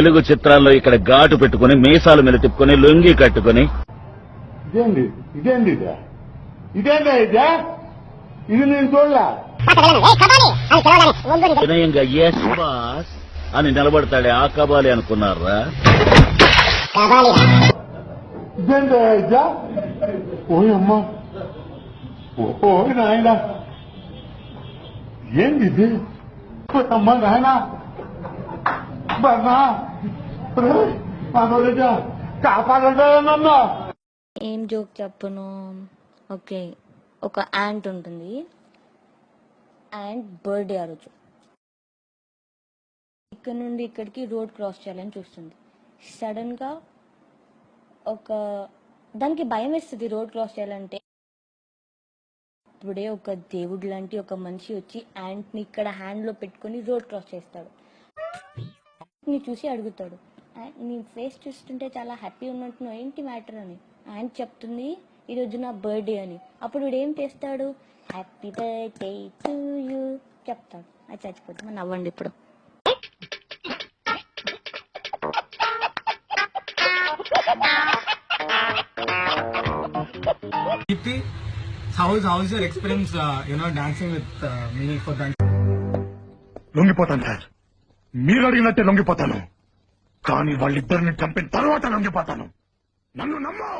తెలుగు చిత్రాల్లో ఇక్కడ ఘాటు పెట్టుకుని మీసాల మీద తిప్పుకొని లొంగి కట్టుకుని ఇదేంటి ఇదేంటి ఇదేంటా ఇదే ఇది నేను చూడలే వినయంగా ఎస్ బాస్ అని నిలబడతాడే ఆ కబాలి అనుకున్నారా? ఇదేంటా ఇదే ఓయమ్మా ఓ నాయన ఏంది ఇది అమ్మా నాయన కాపాడండి నన్ను. ఏం జోక్ చెప్పను. ఓకే, ఒక యాంట్ ఉంటుంది. యాంట్ బర్త్డే ఆ రోజు ఇక్కడ నుండి ఇక్కడికి రోడ్ క్రాస్ చేయాలని చూస్తుంది. సడన్ గా దానికి భయం వేస్తుంది రోడ్ క్రాస్ చేయాలంటే. ఇప్పుడే ఒక దేవుడు లాంటి ఒక మనిషి వచ్చి యాంట్ ని ఇక్కడ హ్యాండ్ లో పెట్టుకుని రోడ్ క్రాస్ చేస్తాడు. ని చూసి అడుగుతాడు, నీ ఫేస్ చూస్తుంటే చాలా హ్యాపీ ఉన్నట్టున్నావు, ఏంటి మ్యాటర్ అని. యాంట్ చెప్తుంది, ఈరోజు నా బర్త్డే అని. అప్పుడు వీడు ఏం చేస్తాడు, హ్యాపీ బర్త్డే టు యూ చెప్తాడు. అది చచ్చిపోతుంది. నవ్వండి ఇప్పుడు. How's your experience, dancing with me for that? లొంగిపోతాను సార్, మీరు అడిగినట్టే లొంగిపోతాను. కానీ వాళ్ళిద్దరిని చంపిన తర్వాత లొంగిపోతాను. నన్ను నమ్మో.